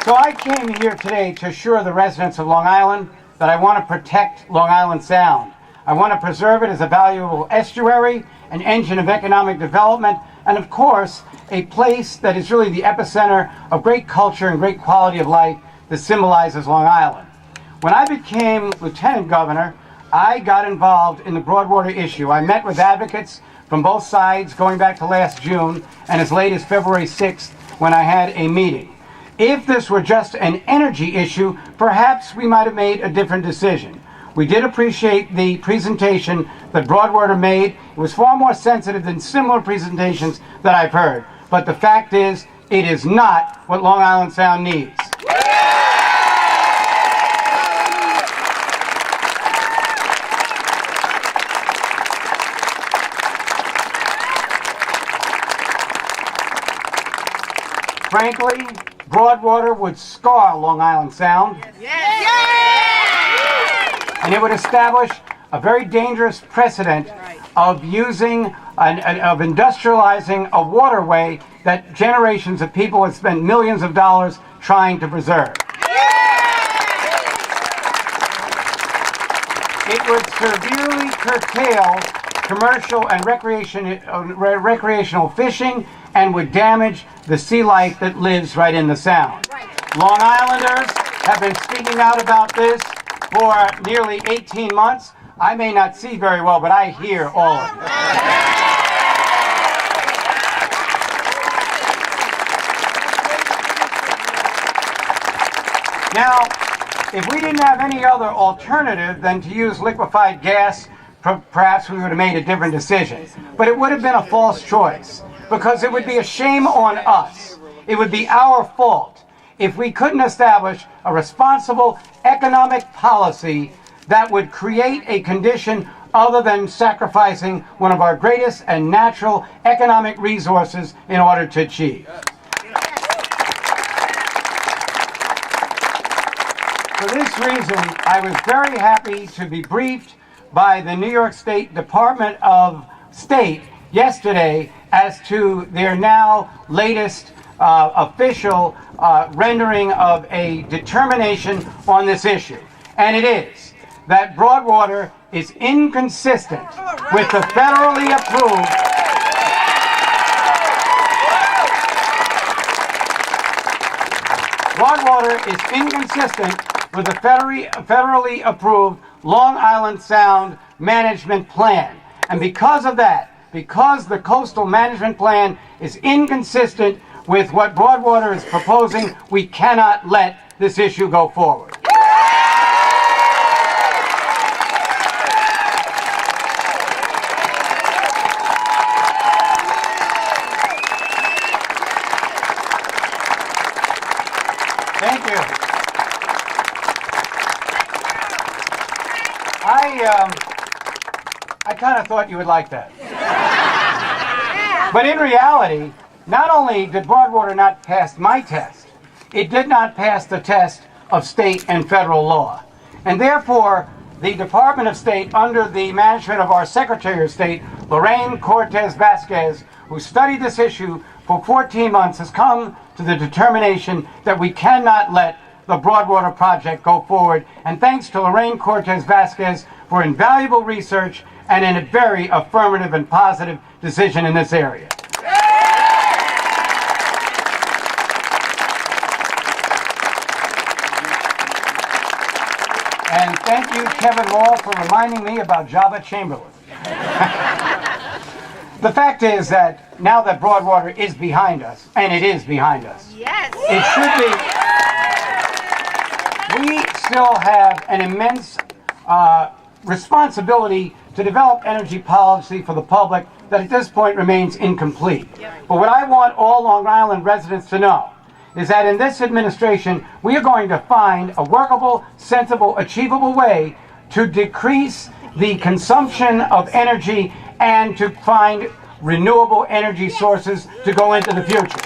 So I came here today to assure the residents of Long Island that I want to protect Long Island Sound. I want to preserve it as a valuable estuary, an engine of economic development, and of course, a place that is really the epicenter of great culture and great quality of life that symbolizes Long Island. When I became Lieutenant Governor, I got involved in the Broadwater issue. I met with advocates from both sides going back to last June and as late as February 6th when I had a meeting. If this were just an energy issue, perhaps we might have made a different decision. We did appreciate the presentation that Broadwater made. It was far more sensitive than similar presentations that I've heard. But the fact is, it is not what Long Island Sound needs. Frankly, Broadwater would scar Long Island Sound. And it would establish a very dangerous precedent of industrializing a waterway that generations of people have spent millions of dollars trying to preserve. It would severely curtail commercial and recreational fishing and would damage the sea life that lives right in the Sound. Long Islanders have been speaking out about this for nearly 18 months. I may not see very well, but I hear all of it. Now, if we didn't have any other alternative than to use liquefied gas, perhaps we would have made a different decision. But it would have been a false choice, because it would be a shame on us. It would be our fault if we couldn't establish a responsible economic policy that would create a condition other than sacrificing one of our greatest and natural economic resources in order to achieve. For this reason, I was very happy to be briefed by the New York State Department of State yesterday as to their now latest official rendering of a determination on this issue. And it is that Broadwater is inconsistent with the federally approved federally approved Long Island Sound Management Plan. And because of that, because the Coastal Management Plan is inconsistent with what Broadwater is proposing, we cannot let this issue go forward. Thank you. I kind of thought you would like that. But in reality, not only did Broadwater not pass my test, it did not pass the test of state and federal law. And therefore, the Department of State, under the management of our Secretary of State, Lorraine Cortez Vasquez, who studied this issue for 14 months, has come to the determination that we cannot let the Broadwater project go forward. And thanks to Lorraine Cortez Vasquez for invaluable research and in a very affirmative and positive decision in this area. And thank you, Kevin Wall, for reminding me about Java Chamberlain. The fact is that now that Broadwater is behind us, and it is behind us, yes, it should be, we still have an immense responsibility to develop energy policy for the public that at this point remains incomplete. But what I want all Long Island residents to know is that in this administration, we are going to find a workable, sensible, achievable way to decrease the consumption of energy and to find renewable energy sources to go into the future.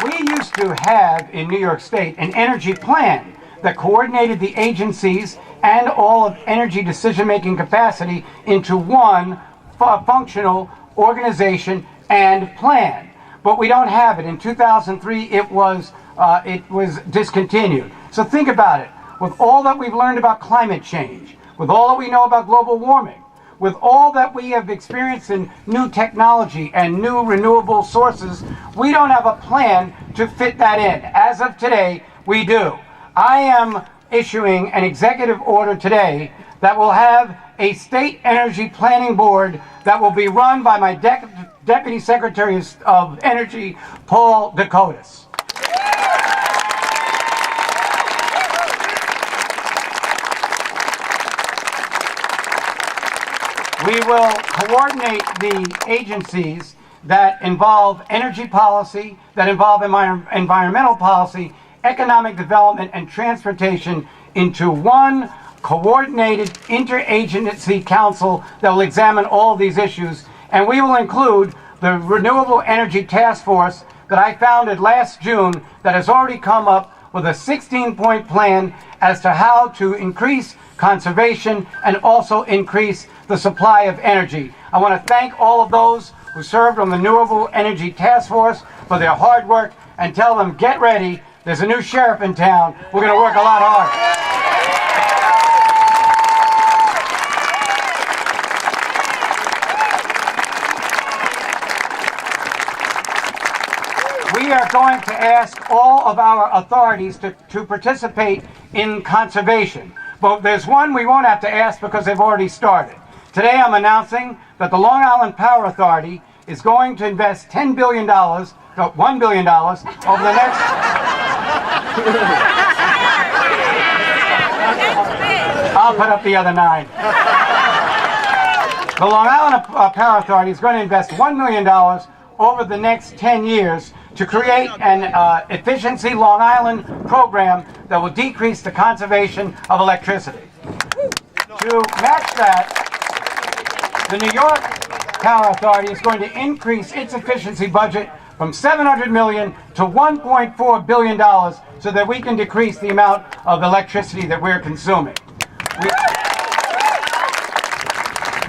We used to have in New York State an energy plan that coordinated the agencies and all of energy decision-making capacity into one functional organization and plan. But we don't have it. In 2003, it was discontinued. So think about it. With all that we've learned about climate change, with all that we know about global warming, with all that we have experienced in new technology and new renewable sources, we don't have a plan to fit that in. As of today, we do. I am issuing an executive order today that will have a state energy planning board that will be run by my Deputy Secretary of Energy, Paul Dakotas. We will coordinate the agencies that involve energy policy, that involve environmental policy, economic development, and transportation into one coordinated interagency council that will examine all of these issues. And we will include the Renewable Energy Task Force that I founded last June that has already come up with a 16-point plan as to how to increase conservation and also increase the supply of energy. I want to thank all of those who served on the Renewable Energy Task Force for their hard work and tell them, get ready, there's a new sheriff in town. We're going to work a lot harder. We are going to ask all of our authorities to participate in conservation. But there's one we won't have to ask because they've already started. Today I'm announcing that the Long Island Power Authority is going to invest $1 billion over the next... I'll put up the other 9. The Long Island Power Authority is going to invest $1 million over the next 10 years to create an efficiency Long Island program that will decrease the conservation of electricity. To match that, the New York Power Authority is going to increase its efficiency budget from $700 million to $1.4 billion so that we can decrease the amount of electricity that we're consuming.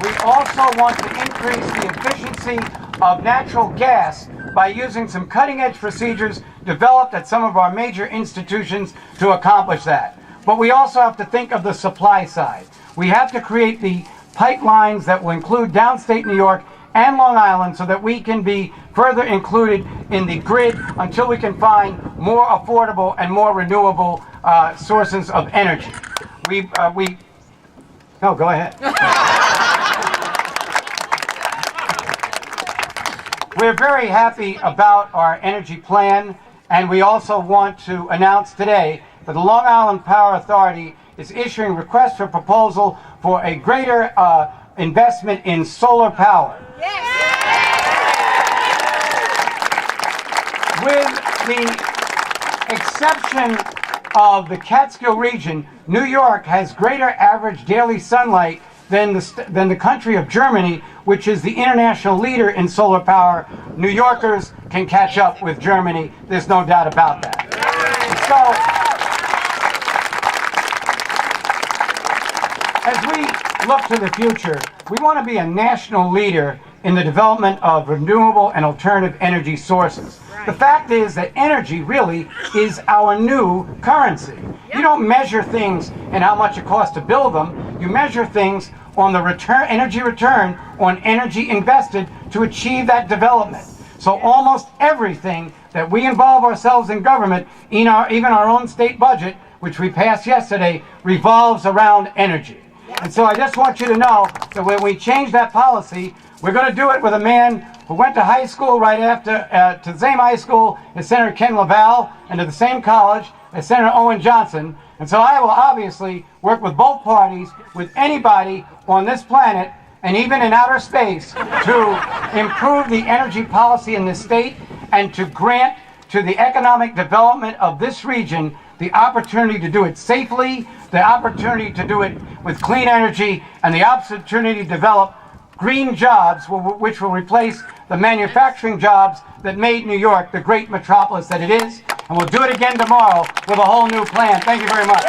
We also want to increase the efficiency of natural gas by using some cutting-edge procedures developed at some of our major institutions to accomplish that. But we also have to think of the supply side. We have to create the pipelines that will include downstate New York and Long Island so that we can be further included in the grid until we can find more affordable and more renewable sources of energy. No, go ahead. We're very happy about our energy plan, and we also want to announce today that the Long Island Power Authority is issuing requests for proposal for a greater investment in solar power. Yes. With the exception of the Catskill region, New York has greater average daily sunlight than the country of Germany, which is the international leader in solar power. New Yorkers can catch up with Germany. There's no doubt about that. So, as we look to the future, we want to be a national leader in the development of renewable and alternative energy sources. The fact is that energy really is our new currency. You don't measure things in how much it costs to build them. You measure things on the energy return on energy invested to achieve that development. So almost everything that we involve ourselves in government, even our own state budget, which we passed yesterday, revolves around energy. And so I just want you to know that when we change that policy, we're going to do it with a man who went to high school right after, to the same high school as Senator Ken LaValle and to the same college as Senator Owen Johnson. And so I will obviously work with both parties, with anybody on this planet and even in outer space to improve the energy policy in this state and to grant to the economic development of this region the opportunity to do it safely, the opportunity to do it with clean energy, and the opportunity to develop green jobs which will replace the manufacturing jobs that made New York the great metropolis that it is. And we'll do it again tomorrow with a whole new plan. Thank you very much.